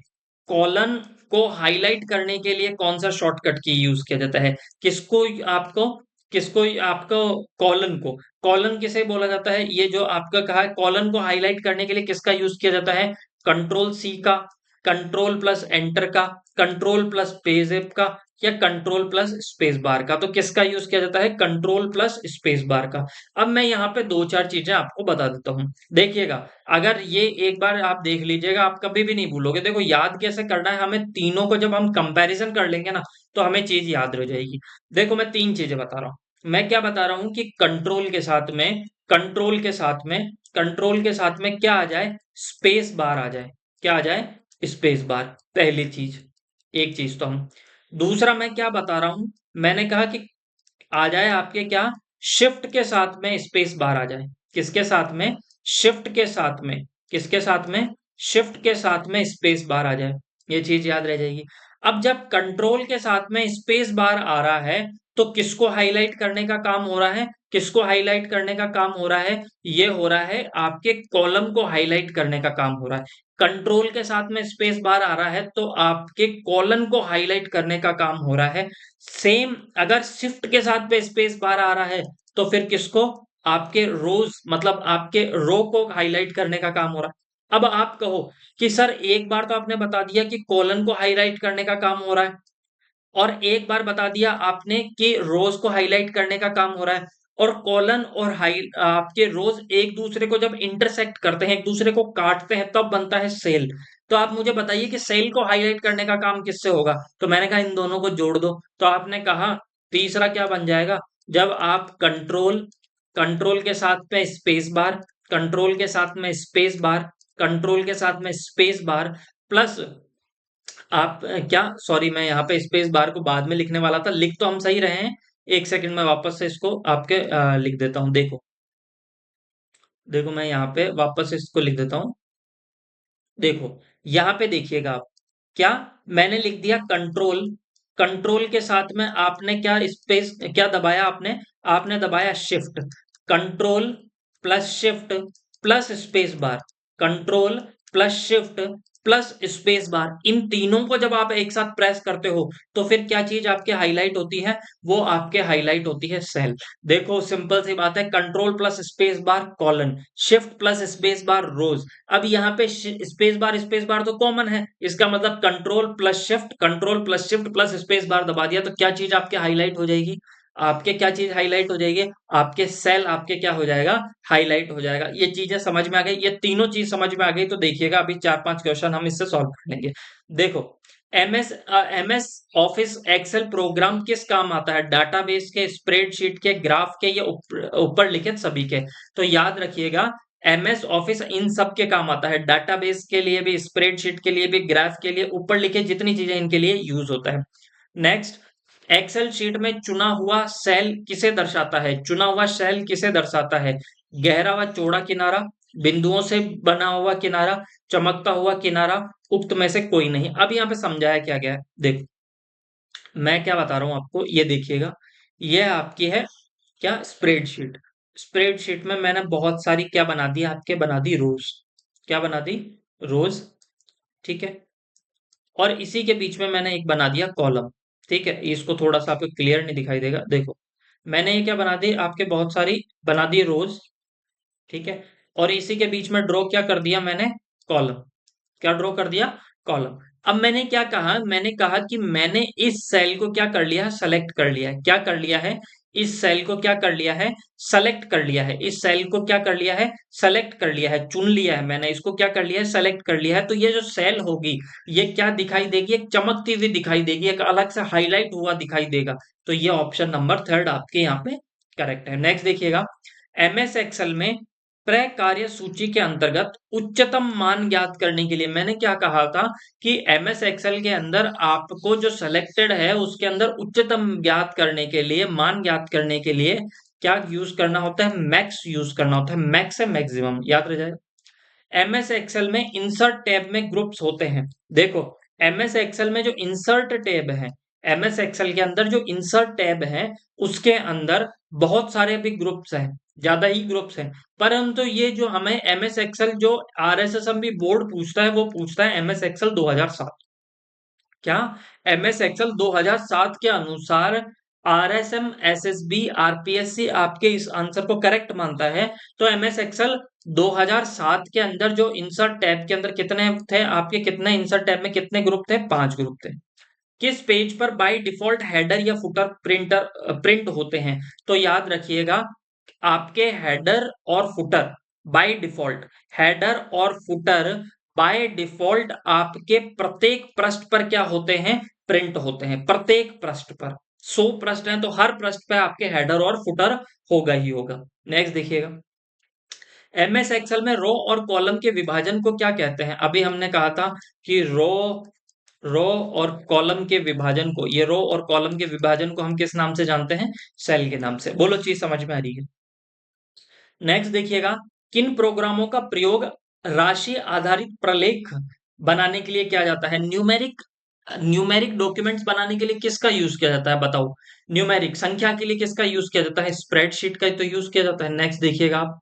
कॉलन को हाईलाइट करने के लिए कौन सा शॉर्टकट की यूज किया जाता है? किसको आपको किसको आपको कॉलन किसे बोला जाता है? ये जो आपका कहा है, कॉलन को हाईलाइट करने के लिए किसका यूज किया जाता है? कंट्रोल सी का, कंट्रोल प्लस एंटर का, कंट्रोल प्लस पेज का, या कंट्रोल प्लस स्पेस बार का? तो किसका यूज किया जाता है? कंट्रोल प्लस स्पेस बार का। अब मैं यहाँ पे दो चार चीजें आपको बता देता हूँ। देखिएगा, अगर ये एक बार आप देख लीजिएगा, आप कभी भी नहीं भूलोगे। देखो, याद कैसे करना है हमें, तीनों को जब हम कंपैरिजन कर लेंगे ना, तो हमें चीज याद रह जाएगी। देखो, मैं तीन चीजें बता रहा हूँ। मैं क्या बता रहा हूँ कि कंट्रोल के साथ में क्या आ जाए? स्पेस बार आ जाए। क्या आ जाए? Space bar. पहली चीज, एक चीज तो हम। दूसरा मैं क्या बता रहा हूं, मैंने कहा कि आ जाए आपके क्या? शिफ्ट के साथ में स्पेस बार आ जाए। किसके साथ में? शिफ्ट के साथ में। किसके साथ में? शिफ्ट के साथ में स्पेस बार आ जाए। ये चीज याद रह जाएगी। अब जब कंट्रोल के साथ में स्पेस बार आ रहा है, तो किसको हाईलाइट करने का काम हो रहा है? किसको हाईलाइट करने का काम हो रहा है? ये हो रहा है आपके कॉलम को हाईलाइट करने का काम हो रहा है। कंट्रोल के साथ में स्पेस बार आ रहा है तो आपके कॉलम को हाईलाइट करने का काम हो रहा है। सेम अगर शिफ्ट के साथ पे स्पेस बार आ रहा है, तो फिर किसको? आपके रोज, मतलब आपके रो को हाईलाइट करने का काम हो रहा है। अब आप कहो कि सर, एक बार तो आपने बता दिया कि कॉलन को हाईलाइट करने का काम हो रहा है, और एक बार बता दिया आपने कि रोज को हाईलाइट करने का काम हो रहा है, और कॉलन और हाई आपके रोज एक दूसरे को जब इंटरसेक्ट करते हैं, एक दूसरे को काटते हैं, तब बनता है सेल। तो आप मुझे बताइए कि सेल को हाईलाइट करने का काम किससे होगा? तो मैंने कहा इन दोनों को जोड़ दो। तो आपने कहा तीसरा क्या बन जाएगा? जब आप कंट्रोल कंट्रोल के साथ में स्पेस बार, कंट्रोल के साथ में स्पेस बार, कंट्रोल के साथ में स्पेस बार, प्लस आप क्या, सॉरी, मैं यहाँ पे स्पेस बार को बाद में लिखने वाला था। लिख तो हम सही रहे हैं। एक सेकंड में वापस से इसको आपके लिख देता हूँ। देखो, देखो, मैं यहाँ पे वापस से इसको लिख देता हूँ। देखो, यहाँ पे देखिएगा आप, क्या मैंने लिख दिया? कंट्रोल। कंट्रोल के साथ में आपने क्या स्पेस क्या दबाया? आपने आपने दबाया shift. Control plus shift plus space bar, control plus shift plus space bar, इन तीनों को जब आप एक साथ प्रेस करते हो, तो फिर क्या चीज आपके हाईलाइट होती है? वो आपके हाईलाइट होती है सेल। देखो, सिंपल सी बात है, control plus space bar colon, shift plus space bar रोज। अब यहाँ पे स्पेस बार तो कॉमन है, इसका मतलब control plus shift plus space बार दबा दिया, तो क्या चीज आपके हाईलाइट हो जाएगी? आपके क्या चीज हाईलाइट हो जाएगी? आपके सेल आपके क्या हो जाएगा? हाईलाइट हो जाएगा। ये चीजें समझ में आ गई? ये तीनों चीज समझ में आ गई तो देखिएगा, अभी चार पांच क्वेश्चन हम इससे सॉल्व कर लेंगे। देखो, एमएस ऑफिस एक्सेल प्रोग्राम किस काम आता है? डाटाबेस के, स्प्रेडशीट के, ग्राफ के, या ऊपर लिखित सभी के? तो याद रखिएगा, एमएस ऑफिस इन सब के काम आता है। डाटाबेस के लिए भी, स्प्रेडशीट के लिए भी, ग्राफ के लिए, ऊपर लिखे जितनी चीजें इनके लिए यूज होता है। नेक्स्ट, एक्सेल शीट में चुना हुआ सेल किसे दर्शाता है? चुना हुआ सेल किसे दर्शाता है? गहरा व चौड़ा किनारा, बिंदुओं से बना हुआ किनारा, चमकता हुआ किनारा, उक्त में से कोई नहीं। अब यहाँ पे समझाया क्या गया है, देखो, मैं क्या बता रहा हूं आपको, ये देखिएगा। ये आपकी है क्या? स्प्रेडशीट। स्प्रेडशीट में मैंने बहुत सारी क्या बना दी? आपके बना दी रोज। क्या बना दी? रोज। ठीक है। और इसी के बीच में मैंने एक बना दिया कॉलम। ठीक है, इसको थोड़ा सा आपको क्लियर नहीं दिखाई देगा। देखो, मैंने ये क्या बना दी? आपके बहुत सारी बना दी रोज। ठीक है। और इसी के बीच में ड्रॉ क्या कर दिया मैंने? कॉलम। क्या ड्रॉ कर दिया? कॉलम। अब मैंने क्या कहा? मैंने कहा कि मैंने इस सेल को क्या कर लिया है? सेलेक्ट कर लिया है। क्या कर लिया है? इस सेल को क्या कर लिया है? सेलेक्ट कर लिया है। इस सेल को क्या कर लिया है? सेलेक्ट कर लिया है, चुन लिया है मैंने इसको। क्या कर लिया है? सेलेक्ट कर लिया है। तो ये जो सेल होगी, ये क्या दिखाई देगी? एक चमकती हुई दिखाई देगी, एक अलग से हाईलाइट हुआ दिखाई देगा। तो ये ऑप्शन नंबर थर्ड आपके यहाँ पे करेक्ट है। नेक्स्ट देखिएगा, एमएस एक्सेल में प्रकार्य सूची के अंतर्गत उच्चतम मान ज्ञात करने के लिए मैंने क्या कहा था कि एमएस एक्सेल के अंदर आपको जो सिलेक्टेड है उसके अंदर उच्चतम ज्ञात करने के लिए, मान ज्ञात करने के लिए क्या यूज करना होता है, मैक्स यूज करना होता है। मैक्स है मैक्सिमम, याद रह जाए। एमएस एक्सेल में इंसर्ट टैब में ग्रुप्स होते हैं। देखो, एमएस एक्सेल में जो इंसर्ट टैब है, एमएस एक्सेल के अंदर जो इंसर्ट टैब है उसके अंदर बहुत सारे भी ग्रुप्स हैं, ज्यादा ही ग्रुप्स हैं। परंतु ये जो हमें एमएस एक्सेल जो आरएसएसएमबी बोर्ड पूछता है वो पूछता है एमएस एक्सेल 2007। क्या? एमएस एक्सेल 2007 के अनुसार आरएसएम, एसएसबी, आरपीएससी आपके इस आंसर को करेक्ट मानता है। तो एमएस एक्सेल 2007 के अंदर जो इंसर्ट टैब के अंदर कितने थे आपके, कितने इंसर्ट टैब में कितने ग्रुप थे? 5 ग्रुप थे। किस पेज पर बाय डिफॉल्ट हेडर या फुटर प्रिंट होते हैं? तो याद रखिएगा, आपके हेडर और फुटर बाय डिफॉल्ट, हेडर और फुटर बाय डिफॉल्ट आपके प्रत्येक पृष्ठ पर क्या होते हैं? प्रिंट होते हैं। प्रत्येक पृष्ठ पर 100 पृष्ठ हैं तो हर पृष्ठ पे आपके हेडर और फुटर होगा ही होगा। नेक्स्ट देखिएगा, एमएस एक्सेल में रो और कॉलम के विभाजन को क्या कहते हैं? अभी हमने कहा था कि रो और कॉलम के विभाजन को, ये रो और कॉलम के विभाजन को हम किस नाम से जानते हैं? सेल के नाम से। बोलो, चीज समझ में आ रही है? नेक्स्ट देखिएगा, किन प्रोग्रामों का प्रयोग राशि आधारित प्रलेख बनाने के लिए किया जाता है? न्यूमेरिक, न्यूमेरिक डॉक्यूमेंट्स बनाने के लिए किसका यूज किया जाता है बताओ? न्यूमेरिक संख्या के लिए किसका यूज किया जाता है? स्प्रेडशीट का तो यूज किया जाता है। नेक्स्ट देखिएगा आप,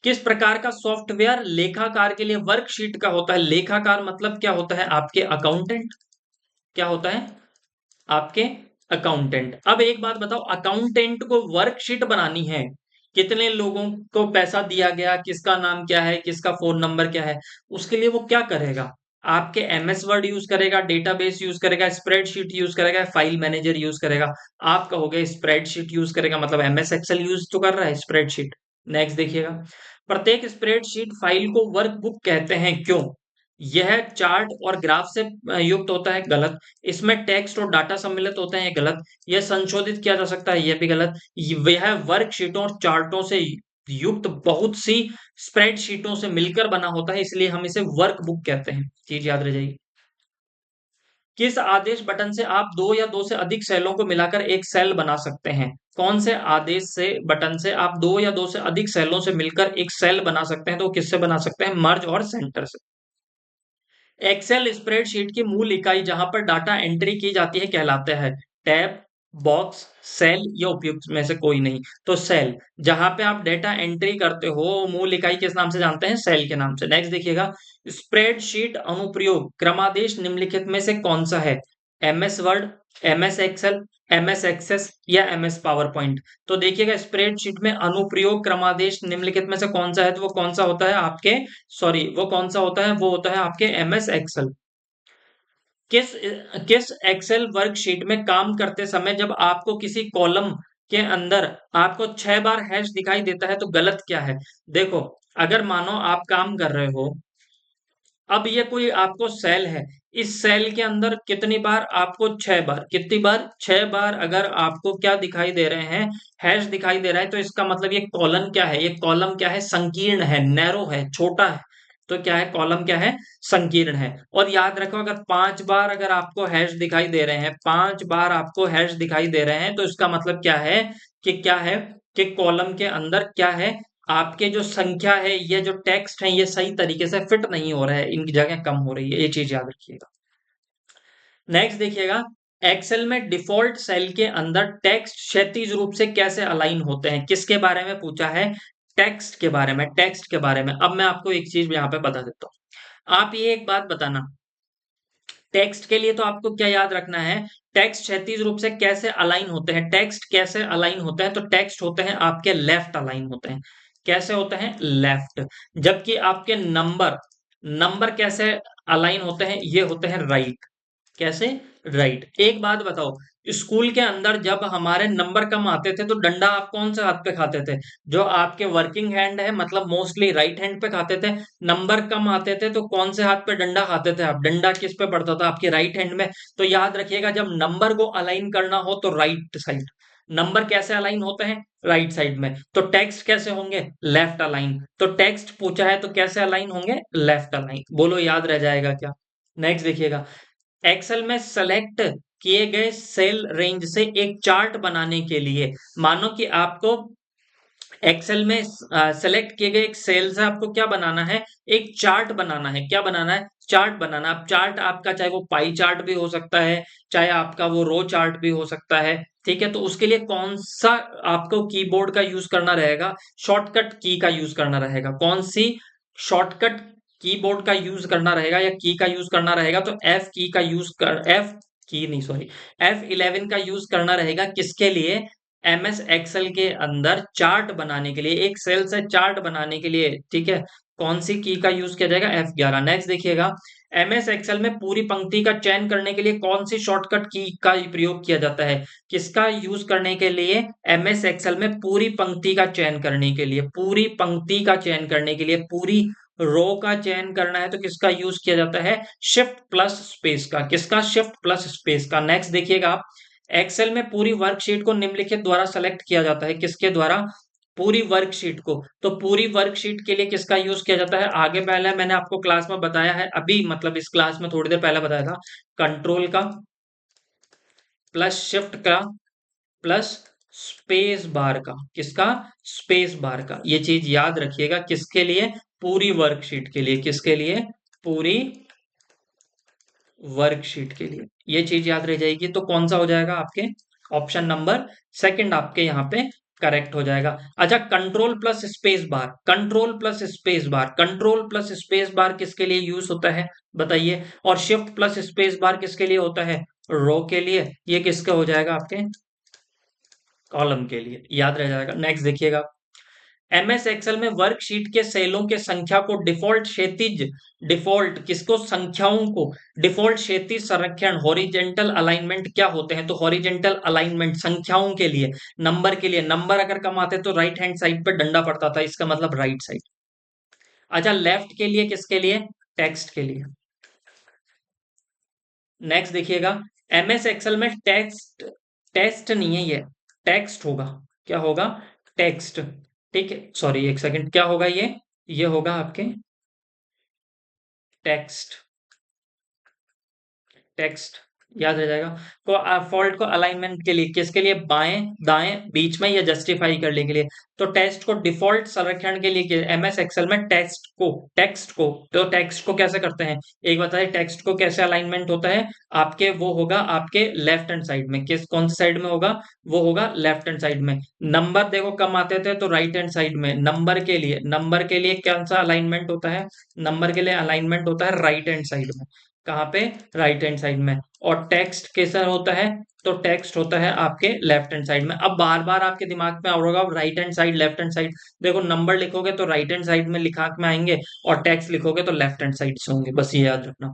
किस प्रकार का सॉफ्टवेयर लेखाकार के लिए वर्कशीट का होता है? लेखाकार मतलब क्या होता है? आपके अकाउंटेंट। क्या होता है? आपके अकाउंटेंट। अब एक बात बताओ, अकाउंटेंट को वर्कशीट बनानी है, कितने लोगों को पैसा दिया गया, किसका नाम क्या है, किसका फोन नंबर क्या है, उसके लिए वो क्या करेगा? आपके एमएस वर्ड यूज करेगा, डेटाबेस यूज करेगा, स्प्रेडशीट यूज करेगा, फाइल मैनेजर यूज करेगा? आप कहोगे स्प्रेडशीट यूज करेगा, मतलब एमएस एक्सेल यूज तो कर रहा है स्प्रेडशीट। नेक्स्ट देखिएगा, प्रत्येक स्प्रेडशीट फाइल को वर्कबुक कहते हैं, क्यों? यह चार्ट और ग्राफ से युक्त होता है, गलत। इसमें टेक्स्ट और डाटा सम्मिलित होते हैं, ये गलत। यह संशोधित किया जा सकता है, यह भी गलत। यह वर्कशीटों और चार्टों से युक्त बहुत सी स्प्रेडशीटों से मिलकर बना होता है, इसलिए हम इसे वर्कबुक कहते हैं। चीज याद रह जाएगी। किस आदेश बटन से आप दो या दो से अधिक सेलों को मिलाकर एक सेल बना सकते हैं? कौन से आदेश से, बटन से आप दो या दो से अधिक सेलों से मिलकर एक सेल बना सकते हैं? तो किससे बना सकते हैं? मर्ज और सेंटर से। एक्सेल स्प्रेडशीट की मूल इकाई जहां पर डाटा एंट्री की जाती है कहलाता है टैब, बॉक्स, सेल या उपयुक्त में से कोई नहीं? तो सेल, जहां पे आप डेटा एंट्री करते हो मूल इकाई किस नाम से जानते हैं? सेल के नाम से। नेक्स्ट देखिएगा, स्प्रेडशीट अनुप्रयोग क्रमादेश निम्नलिखित में से कौन सा है? MS Word, MS Excel, MS Access या एमएस पावर पॉइंट? तो देखिएगा, स्प्रेडशीट में अनुप्रयोग क्रमादेश निम्नलिखित में से कौन सा है? तो वो कौन सा होता है आपके, सॉरी, वो कौन सा होता है? वो होता है आपके एमएस एक्सेल। किस किस एक्सेल वर्कशीट में काम करते समय जब आपको किसी कॉलम के अंदर आपको 6 बार हैश दिखाई देता है तो गलत क्या है? देखो, अगर मानो आप काम कर रहे हो, अब ये कोई आपको सेल है, इस सेल के अंदर कितनी बार आपको? 6 बार। कितनी बार? 6 बार। अगर आपको क्या दिखाई दे रहे हैं? हैश दिखाई दे रहा है, तो इसका मतलब ये कॉलम क्या है? ये कॉलम क्या है? संकीर्ण है, नैरो है, छोटा है। तो क्या है? कॉलम क्या है? संकीर्ण है। और याद रखो, अगर 5 बार अगर आपको हैश दिखाई दे रहे हैं, 5 बार आपको हैश दिखाई दे रहे हैं, तो इसका मतलब क्या है? कि क्या है? कि कॉलम के अंदर क्या है? आपके जो संख्या है, ये जो टेक्स्ट है, ये सही तरीके से फिट नहीं हो रहा है, इनकी जगह कम हो रही है, ये चीज याद रखिएगा। नेक्स्ट देखिएगा, एक्सेल में डिफॉल्ट सेल के अंदर टेक्स्ट क्षैतिज रूप से कैसे अलाइन होते हैं? किसके बारे में पूछा है? टेक्स्ट के बारे में, टेक्स्ट के बारे में। अब मैं आपको एक चीज यहाँ पे बता देता हूँ, आप ये एक बात बताना, टेक्स्ट के लिए तो आपको क्या याद रखना है? टेक्स्ट क्षैतिज रूप से कैसे अलाइन होते हैं? टेक्स्ट कैसे अलाइन होते हैं? तो टेक्स्ट होते हैं आपके लेफ्ट अलाइन होते हैं। कैसे होते हैं? लेफ्ट। जबकि आपके नंबर, नंबर कैसे अलाइन होते हैं? ये होते हैं राइट। कैसे? राइट। एक बात बताओ, स्कूल के अंदर जब हमारे नंबर कम आते थे तो डंडा आप कौन से हाथ पे खाते थे? जो आपके वर्किंग हैंड है, मतलब मोस्टली राइट हैंड पे खाते थे। नंबर कम आते थे तो कौन से हाथ पे डंडा खाते थे आप? डंडा किस पे पड़ता था? आपके राइट हैंड में। तो याद रखिएगा, जब नंबर को अलाइन करना हो तो राइट साइड। नंबर कैसे अलाइन होते हैं? राइट साइड में। तो टेक्स्ट कैसे होंगे? Left align. तो टेक्स्ट पूछा है तो कैसे अलाइन होंगे? Left align. बोलो याद रह जाएगा क्या? नेक्स्ट देखिएगा, एक्सेल में सेलेक्ट किए गए सेल रेंज से एक चार्ट बनाने के लिए, मानो कि आपको एक्सेल में सेलेक्ट किए गए एक सेल से आपको क्या बनाना है? एक चार्ट बनाना है। क्या बनाना है? चार्ट बनाना। अब चार्ट आपका चाहे वो पाई चार्ट भी हो सकता है, चाहे आपका वो रो चार्ट भी हो सकता है। ठीक है, तो उसके लिए कौन सा आपको कीबोर्ड का यूज करना रहेगा? शॉर्टकट की का यूज करना रहेगा। कौन सी शॉर्टकट कीबोर्ड का यूज करना रहेगा या की का यूज करना रहेगा? तो एफ की का यूज कर, एफ की नहीं, सॉरी, F11 का यूज करना रहेगा। किसके लिए? एमएस एक्सेल के अंदर चार्ट बनाने के लिए, एक सेल से चार्ट बनाने के लिए। ठीक है, कौन सी की का यूज किया जाएगा? F11। नेक्स्ट देखिएगा, एमएस एक्सेल में पूरी पंक्ति का चयन करने के लिए कौन सी शॉर्टकट की का प्रयोग किया जाता है? किसका यूज करने के लिए? एमएस एक्सेल में पूरी पंक्ति का चयन करने के लिए, पूरी पंक्ति का चयन करने के लिए, पूरी रो का चयन करना है तो किसका यूज किया जाता है? शिफ्ट प्लस स्पेस का। किसका? शिफ्ट प्लस स्पेस का। नेक्स्ट देखिएगा आप, एक्सेल में पूरी वर्कशीट को निम्नलिखित द्वारा सेलेक्ट किया जाता है। किसके द्वारा? पूरी वर्कशीट को। तो पूरी वर्कशीट के लिए किसका यूज किया जाता है? आगे पहले मैंने आपको क्लास में बताया है, अभी मतलब इस क्लास में थोड़ी देर पहले बताया था। कंट्रोल का प्लस शिफ्ट का प्लस स्पेस बार का। किसका? स्पेस बार का। ये चीज याद रखिएगा। किसके लिए? पूरी वर्कशीट के लिए। किसके लिए? पूरी वर्कशीट के लिए। ये चीज याद रह जाएगी। तो कौन सा हो जाएगा आपके? ऑप्शन नंबर सेकंड आपके यहाँ पे करेक्ट हो जाएगा। अच्छा, control plus space bar, control plus space bar, control plus space बार किसके लिए यूज होता है बताइए? और शिफ्ट प्लस स्पेस बार किसके लिए होता है? रो के लिए। ये किसका हो जाएगा? आपके कॉलम के लिए। याद रह जाएगा। नेक्स्ट देखिएगा, एमएस एक्सेल में वर्कशीट के सेलों के संख्या को डिफॉल्ट क्षैतिज, डिफॉल्ट किसको? संख्याओं को डिफॉल्ट क्षैतिज संरक्षण, हॉरिजेंटल अलाइनमेंट क्या होते हैं? तो हॉरिजेंटल अलाइनमेंट संख्याओं के लिए, नंबर के लिए। नंबर अगर कम आते तो राइट हैंड साइड पे डंडा पड़ता था, इसका मतलब राइट साइड। अच्छा, लेफ्ट के लिए किसके लिए? टेक्स्ट के लिए। नेक्स्ट देखिएगा, एमएस एक्सेल में टेक्स्ट, टेस्ट नहीं है ये, टेक्स्ट होगा। क्या होगा? टेक्स्ट। ठीक है, सॉरी एक सेकंड, क्या होगा ये होगा आपके टेक्स्ट। टेक्स्ट याद रह जाएगा। तो फॉल्ट को अलाइनमेंट के लिए किसके लिए? बाएं दाएं बीच में, या जस्टिफाई करने के लिए। तो टेक्स्ट को डिफॉल्ट संरक्षण के लिए एमएस एक्सेल में टेक्स्ट को तो टेक्स्ट को कैसे करते हैं? एक बताइए, टेक्स्ट को कैसे अलाइनमेंट होता है आपके? वो होगा आपके लेफ्ट हैंड साइड में। किस कौन सी साइड में होगा? वो होगा लेफ्ट हैंड साइड में। नंबर देखो कम आते थे तो राइट हैंड साइड में। नंबर के लिए कौन सा अलाइनमेंट होता है? नंबर के लिए अलाइनमेंट होता है राइट हैंड साइड में। कहाँ पे? राइट हैंड साइड में। और टेक्स्ट कैसा होता है? तो टेक्स्ट होता है आपके लेफ्ट हैंड साइड में। अब बार बार आपके दिमाग में होगा right hand side, left hand side. देखो, नंबर लिखोगे तो राइट हैंड साइड में लिखा में आएंगे, और टेक्स्ट लिखोगे तो लेफ्ट हैंड साइड से होंगे। बस ये याद रखना।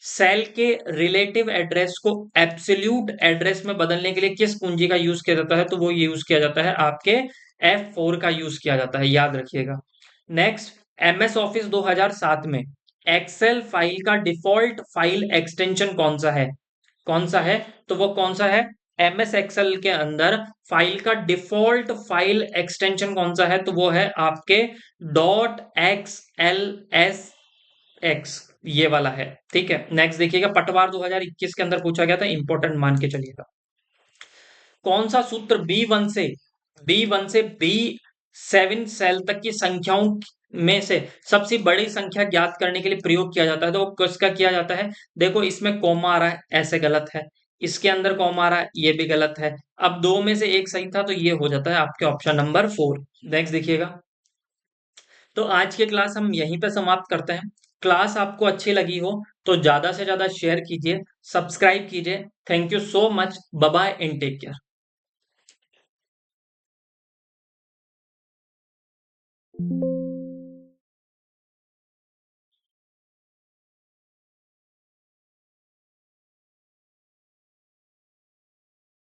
सेल के रिलेटिव एड्रेस को एब्सोल्यूट एड्रेस में बदलने के लिए किस कुंजी का यूज किया जाता है? तो वो यूज किया जाता है आपके F4 का यूज किया जाता है। याद रखिएगा। नेक्स्ट, एमएस ऑफिस 2007 में एक्सेल फाइल का डिफॉल्ट फाइल एक्सटेंशन कौन सा है? कौन सा है? तो वो कौन सा है? एमएस एक्सेल के अंदर फाइल का डिफॉल्ट फाइल एक्सटेंशन कौन सा है? तो वो है आपके .xlsx, ये वाला है। ठीक है, नेक्स्ट देखिएगा, पटवार 2021 के अंदर पूछा गया था, इंपॉर्टेंट मान के चलिएगा। कौन सा सूत्र B1 से B7 सेल तक की संख्याओं में से सबसे बड़ी संख्या ज्ञात करने के लिए प्रयोग किया जाता है? तो किसका किया जाता है? देखो, इसमें कॉमा आ रहा है, ऐसे गलत है। इसके अंदर कॉमा आ रहा है, ये भी गलत है। अब दो में से एक सही था तो ये हो जाता है आपके ऑप्शन नंबर 4। नेक्स्ट देखिएगा, तो आज की क्लास हम यहीं पे समाप्त करते हैं। क्लास आपको अच्छी लगी हो तो ज्यादा से ज्यादा शेयर कीजिए, सब्सक्राइब कीजिए। Thank you so much. Bye bye and take care.